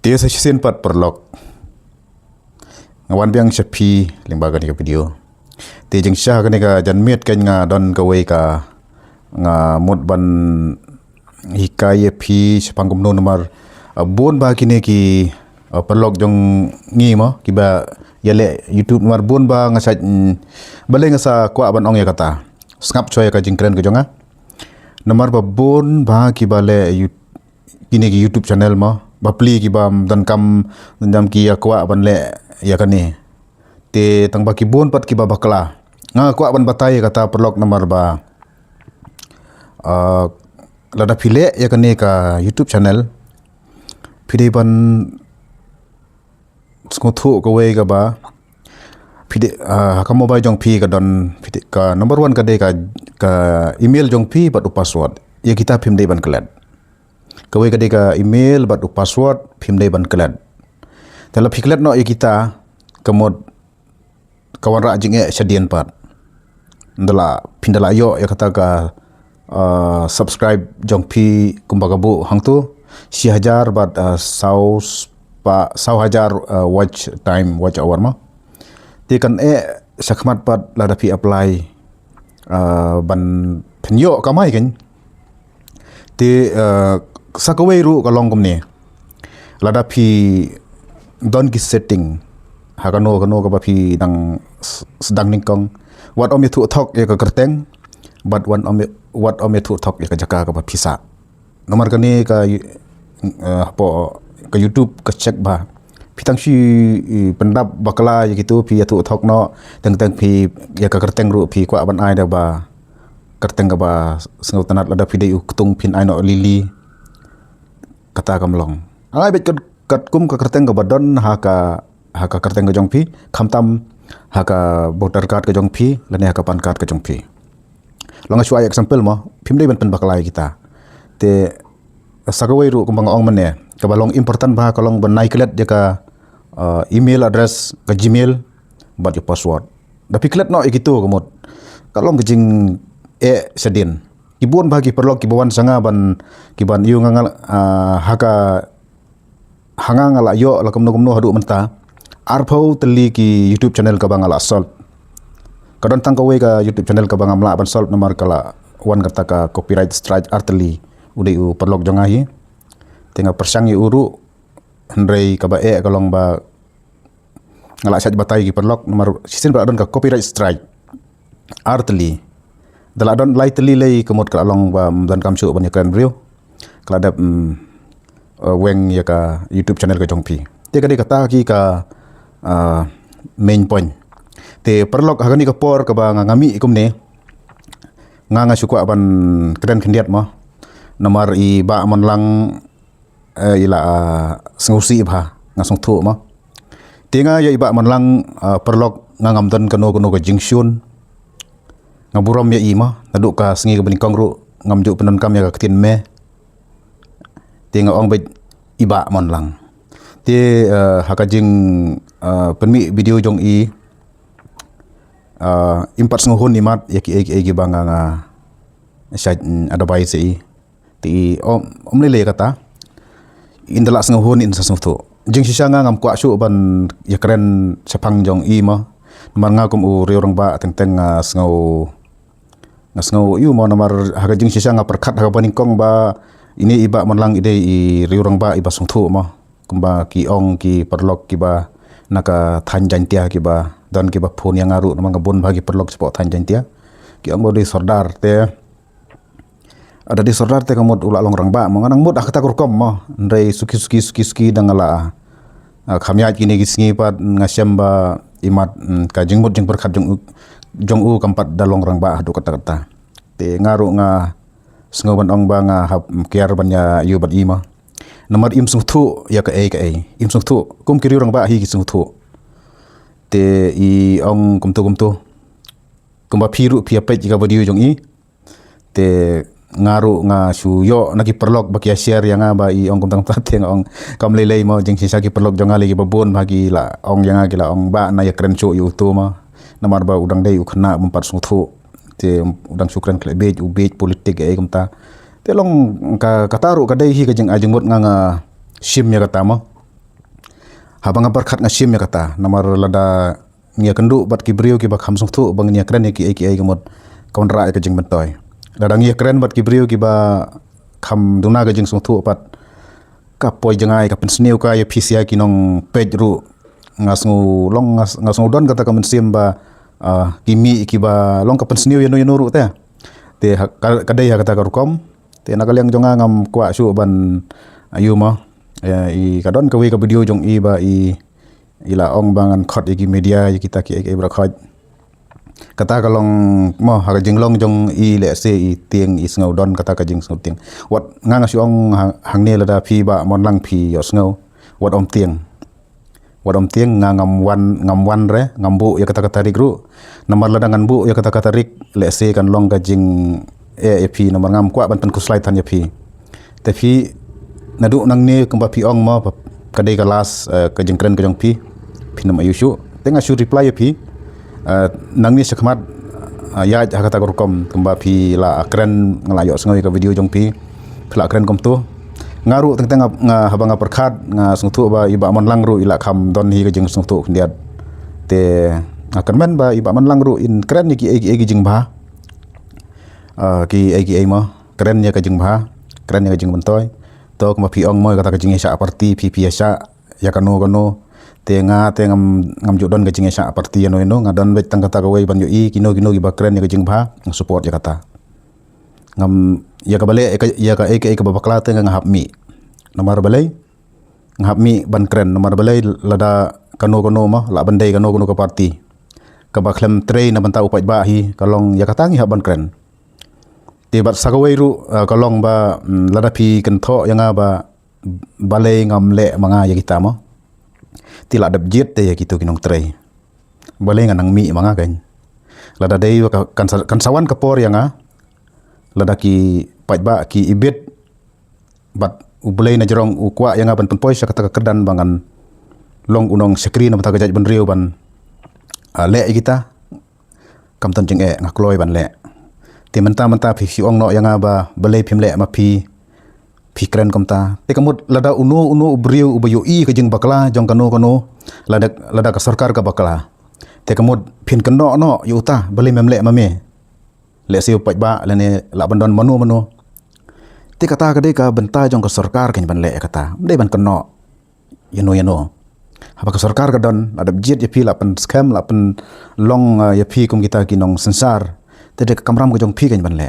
Dia session pat perlok. Ngawan biang sepi limbaga ni video. Dia jeng syah kan ka janmiat kan nga don ka wei ka nga mut ban hikaya pi sepangkum no nomor bon ba kini ki perlok jong ngi mo kiba yale YouTube nomor bon ba ngasat baleng ngasa kwa ban ong ya kata. Skap choy ka jing kren ka jonga. Nomor ba bon ba kiba le kini ki YouTube channel mo bapli ki bam dan kam dam ki akwa ban le ya kani te tang baki bon pat ki ba bakla nga akwa ban batai kata perlok nomor ba lada pile ya kani ka YouTube channel pide ban skothu ko we ga ba pide ka mobile jong pi ka don pide ka number 1 ka de ka email jong pi pat password ya kita phim de ban klat kawai kadai ka email bat password phim dai ban klat tala phiklat no kita kemod kawan ra jing sedian pat ndala pindala yo ya kata ka subscribe jong pi kumbaga bu hangtu 1000 bat saus pa 1000 watch hour ma ti kan sakmat pat lada pi apply ban penyo kamai kan ti sakawai ru kalong kumni lada pi don ki setting hakano ka ba pi dang sedang ningkong wat om itu thok ya ka kerteng but wat om itu thok ya ka jaka ka ba pisa nomor kani ka po ka YouTube ka check ba pitang si pendap bakala ya gitu pi itu thok no teng pi ya ka kerteng ru pi kwa ban ai da ba kerteng ka ba sengau tanat lada pi dei kutung pin ai no lili kata kamlong ai bet kat kum ka kerteng ka badon ha ka kerteng ka jongpi khamtam ha ka voter card ka jongpi lane ha ka pan card ka jongpi longa shua example mo phim dei ban pen baklai kita te sakawai ru kumbang ong mane ka balong important ba kalong ban nai klet je ka email address ka gmail bat your password tapi klet no gitu kamot kalong gejing sedin ibon bagi perlok kibawan sanga ban kiban yu ngal haka hanga ngala yo la kumno hadu menta arpau teli ki YouTube channel ka bangala sol kadon tang kawe ka YouTube channel ka bangamla ban sol nomor kala wan kata ka copyright strike arteli udai u perlok jongahi tenga persangi uru hendrei ka ba kalong ba ngala saj batai ki perlok nomor sistem ba don ka copyright strike arteli dala don lai teli lei kemot ka along ba dan kam shuh ban ya kren brio kala da weng ya ka YouTube channel ka jongpi te ka kata ki ka main point te perlok hagani ka por ka ba ngami kumne nga sukwa ban kren khendiat mo nomor i ba monlang ila sengusi ba ngasong thu mo te nga ya iba monlang perlok ngam don kano ka Jing ngaburam ya ima naduk ka sengi ka bening kongru ngamjuk penon kam ya ka ketin me tinga ong bet iba monlang ti hakajing penmi video jong i impat senguhun imat ya ki banga nga syat ada bai sei ti om lele kata indala senguhun in sasungtu jing sisanga ngam kwa shu ban ya kren sepang jong i ma man nga kum u riorang ba teng ngasngau yu mo nomor hagajing sisa nga perkat haga paningkong ba ini iba monlang ide i riurang ba iba sungthu mo kumba ki ong ki perlok ki ba naka thanjantia ki ba dan ki ba phone yang ngaru namang gabon bagi perlok sepo thanjantia ki ong bodi sordar te ada di sordar te kamot ula longrang ba mo nganang mut akata kurkom mo ndai suki dangala khamyat kini gisngi pat ngasyam ba imat ka jingmut jing perkat jong u kampat dalong rang ba hadu kata te ngaru nga sengoban ong ba nga hap kiar banya yu bat ima nomor im sung thu ya ka im sung thu kum kiri rang ba hi ki sung thu te i ong kumtu kumba phiru phia pe ka bodiu jong i te ngaru nga shu yo naki perlok bakia share yang ba i ong kumtang tat yang ong kam lelei mo jing sisa ki perlok jong ali ki babon bagi la ong yang la ong ba na ya kren chu yu tu ma namar ba udang dei ukna mempat sungthu te udang sukran klebej ubej politik kumta te long ka kataru ka dei hi ka jing ajeng mot nga sim ya kata mo habang berkat ngasim ya kata namar lada ngia kendu bat kibriu ki bak hamsung tu bang ngia kren ki ai gemot konra ke jing bentoy lada ngia kren bat kibriu ki ba kham duna ke jing sung tu pat ka poi jangai ka pensniu ka ya pisia ki nong page ru ngasngu long ngasngu don kata ka mensim ba kimi ki ba long ka pensniu yenu ru te kadai ya kata ka rukom te nakaliang jonga ngam kwa shuh ban ayu ma i kadon ka we ka video jong i ba ila ong bangan khot iki media kita ki ai brakhat kata kalong mo ha jinglong jong i le se i tieng i sngo don kata ka jing sngo tieng wat nga si ong hang ne lada phi ba monlang phi yo sngo wat om tieng nga ngam wan re ngambu ya kata kata rik ru namar lada ngan bu ya kata kata rik le se kan long ka jing phi namar ngam kwa ban pen kuslai tan ya phi te phi nadu nang ne kamba phi ong mo kadai kelas ka jing kren ka jong phi nam ayu shuh tengah shuh reply ya phi nang ni sekhmat ya kata korkom kamba phi la kren ngalayo sngoi ka video jong phi phla kren kom tu ngaru teng habanga perkhat nga sungtu ba iba monlang ru ila kham don hi ka jing sungtu ndiat te akan men ba iba monlang ru in kren ni ki egi jing ba ki egi ma kren ya ka jing ba kren ya ka jing bentoy to kamba phi ong mo kata ka jing sha party phi sha ya kanu te ngam jodon ke jinge sha parti no ngadon bet tang kata kawai ban yo i kino gi bakren ya jing bha support ya kata ngam ya ka bale ya ka ka babakla te ngahap mi nomor bale ngahap mi ban kren nomor bale lada kano ma la bandai kano ka parti ka baklem train na banta upai ba hi kalong ya kata ngi ban kren te bat sakawai ru kalong ba lada phi kan tho yang ba bale ngam le manga ya kita mo tila dap jet te gitu kinong tray boleh nganang mi manga kan lada dei kan sawan kapor yang lada ki pajba ki ibit bat ubulei na jerong ukwa yang ban penpoi sa kata kedan bangan long unong screen na tagaj ban riu ban le kita kam tan jeng ngakloi ban le ti menta phi ong no yang ba belei phim le ma phi kren komta te kamut lada unu ubriu ubayu i ka jing bakla jong kanu lada ka sarkar ka bakla te kamut phin kano no yuta bali memle mame le siu pajba lene la bandon manu te kata ka de ka benta jong ka sarkar ken ban le kata de ban kano yeno apa ka sarkar ka don ada jet ya pi la pen scam la pen long ya pi kum kita kinong sensar te de kamram ka jong pi ken ban le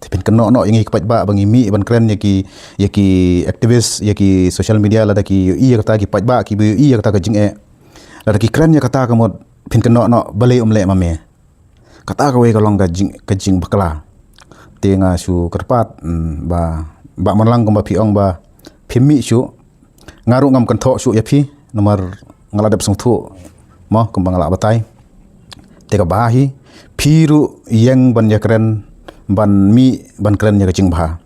tipin keno no yang ikpat ba bangi mi ban kren ya ki aktivis ya ki social media la da ki i kata ki patba ki bu i kata ka jing la da ki kren ya kata ka mod pin keno no balai le mame kata ka we ka long ka jing bakla tenga shuh kerpat ba monlang ko ba pi ong ba phimi shuh ngaru ngam kan tho shuh ya phi nomor ngaladap sung thu mo kumbang la batai te ka bahi phiru yang ban ya kren ban kren ya kecing bha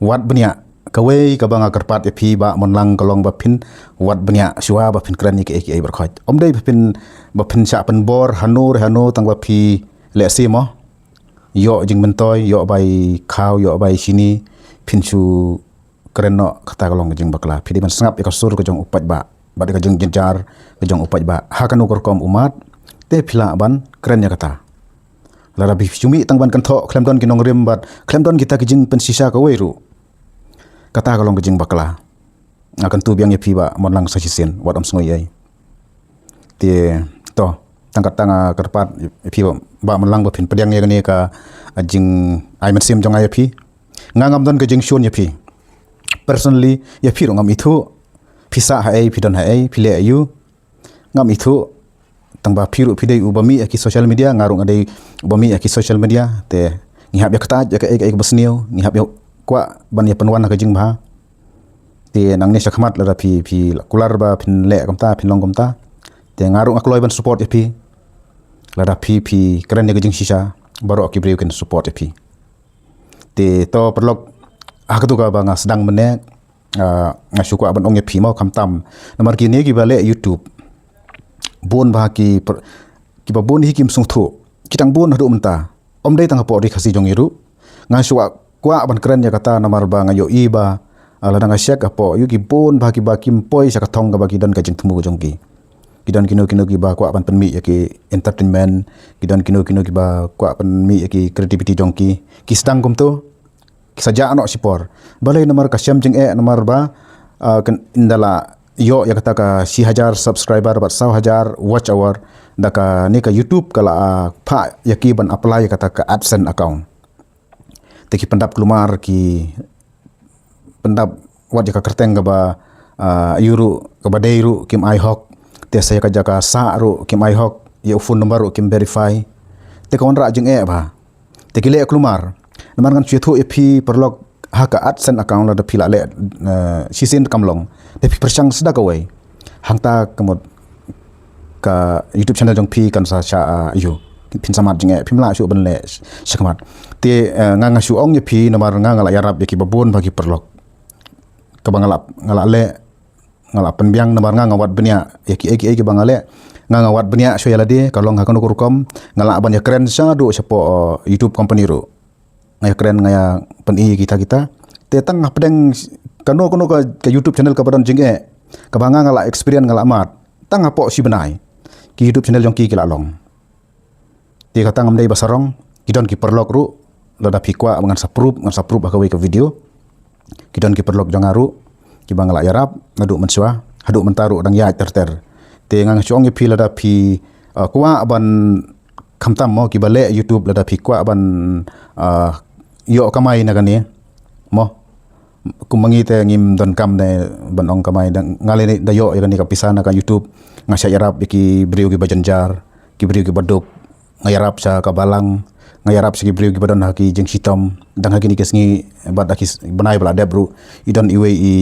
wat benya kawai ka banga kerpat ya phi ba monlang kalong ba phin wat benya shua ba phin kren ni ke ai berkhot om dei ba phin cha pen bor hanu tang ba phi le si mo yo jing mentoy yo bai khaw yo bai sini phin chu kren no kata kalong jing bakla phi ban sangap ya kasur ka jong upat ba ka jong jenjar ka jong upat ba ha kanu korkom umat te phila ban kren ya kata lara bi cumi tang ban kan tho klem don kinong rim bat klem don kita kijing pen sisa ka weru kata kalong kijing bakla akan tu biang ye phi ba monlang sa sisen wat am sngoi ai te to tangkat tanga kerpat phi ba monlang ba phin pediang ye ni ka jing ai men sim jong ai phi ngangam don kijing shon ye phi personally ye phi ngam ithu phisa ha ai phi don ha ai phi le ayu ngam ithu tangba phiru phidei ubami ki social media ngarung adai ubami ki social media te ngihap ya kata ya ka basniu ngihap ya kwa ban ya penwan ka jing bha te nang ne sakhmat la phi kular ba phin le kamta phin long kamta te ngarung akloi ban support phi la phi kren ne ka jing sisa baro ki breu ken support phi te to perlok akatu ka banga sedang mene ngasuku ban ong phi mau kamtam nomor kini ki bale YouTube bon ba ki ba bon hi kim sung thu kitang bon hadu menta om dei tang po ri khasi jong iru nga suwa kwa ban kren ya kata namar ba nga yo i ba ladang asyik apo yu ki pun bagi mpoi sakatong ka bagi don ka jing temu jongki kidon kino ki ba kwa pan penmi ya ki entertainment kidon kino ki ba kwa penmi ya ki creativity jongki ki sedang kum tu saja anok sipor balai nomor kasyam jing nomor ba indala yo ya kata ka 1000 subscriber bat 1000 watch hour daka ni ka YouTube kala pha ya ki ban apply kata ka AdSense account teki pendap keluar ki pendap wat jaka kerteng ka ba yuru ka badairu kim I hok te saya ka jaka sa ru kim I hok ya phone number ru kim verify te kawan ra jing ba te kile keluar nomor ngan chuethu epi perlok ha ka AdSense account la da phila le sisin kamlong te pi persang seda ka wei hangta kamot ka YouTube channel jong pi kan sa cha yu pin samat jing pimla shu ban le sakamat te nganga shu ong ye pi nomor nganga la yarab ye ki babon bagi perlok kabangalap ngalale ngalap penbiang nomor ngawat benia ya ki bangale ngawat benia so yalade kalong hakon kurukom ngalak ban ya kren sa do sepo YouTube company ru ngaya kren ngaya peni kita te tang pedeng kano ka YouTube channel ka badan jinge ka banga ngala experience ngala mat tang apo si benai ki YouTube channel jong ki long ti kata ngamdai basarong kidon ki perlok ru lada pikwa ngan saprup ka we ka video kidon ki perlok jangaru ki bangala yarap ngadu mensua hadu mentaru dang ya terter te ngang chong ye pila da pi kwa ban khamtam mo ki bale YouTube lada pi kwa ban yo kamai na gani mo kumangi te ngim don kam ne ban ong kamai dang ngale da yo ya gani ka pisana ka YouTube ngasya yarap ki beriu ki bajanjar ki beriu ki baduk ngayarap sa kabalang ngayarap segi beriu ki badan haki jeng hitam dang haki ni kesngi bad haki benai bala debru idon iwe I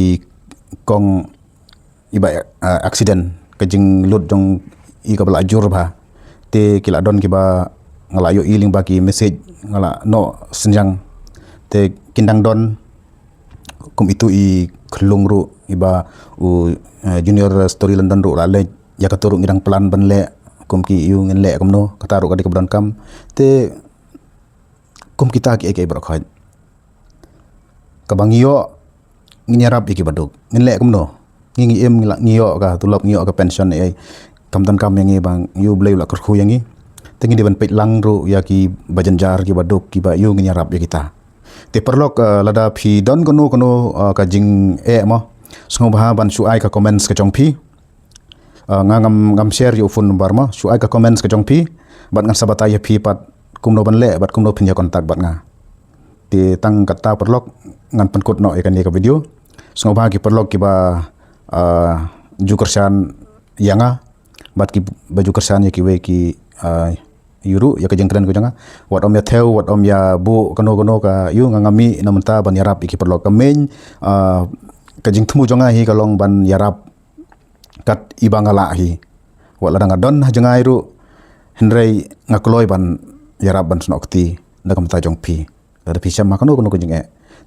kong iba accident kejing lut jong I ka bala ajur ba te kila don ki ba ngala yo iling bagi message ngala no senjang te kindang don kum itu I kelung ru iba junior story London ru lale ya katuru ngidang pelan banle kum ki yu ngin le kamno kataru ka di kabdan kam te kum kita ki brakhat kabangiyo nginyarap iki baduk ngin le kamno ngi em ngiyo ka tulap ngiyo ka pension kamdan kam yangi bang yu blai la kerhu yangi tengi di ban pet lang ru ya ki bajanjar ki baduk ki ba yu nginyarap ya kita te perlok lada phi don kono ka jing mo sngo ba ban shuh ka comments ka chongpi ngam share yu phone number ma shuh ka comments ka chongpi bat ngan sabata ya phi pat kumno ban le bat kumno pin ya kontak bat nga ti tang kata perlok ngan penkut no ikan ka video sngo ba ki perlok ki ba jukersan yanga bat ki baju kersan ya ki we ki yuru ya kejeng kren ko janga wat om ya theu wat om ya bu kono ka yu ngami namenta ban yarap iki perlok kamen kejeng temu janga hi kalong ban yarap kat ibangala hi wat ladang adon jangai ru henrei ngakloi ban yarap ban sunokti ndakam ta jong pi ada pisam makano kono ko jeng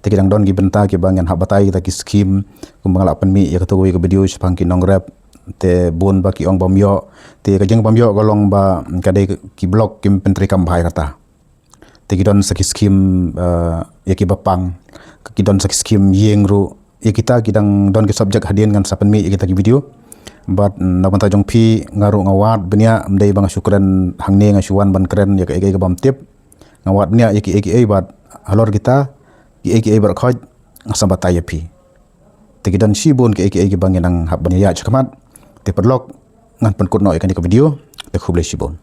te kidang don gi benta ki bangan habatai ta ki skim kumbangala penmi ya katoi ke video sepangki nong rap te bon ba ki ong bamyo te kajeng bamyo golong ba kadai ki blog kim pentri kam bhai kata te kidon saki skim ya ki bapang kidon saki skim yeng ru ya kita kidang don ki subject hadian kan sapen mi ya kita ki video bat nabanta jong pi ngaru ngawat benia mdei bang syukran hangne ngasuan ban kren ya ka bam tip ngawat benia ya ki bat halor kita ki bar khoj sambat ya pi te kidon sibon ki bangin ang hab ban ya chakamat te perlok ngan penkut no ikan di video te khublei sibon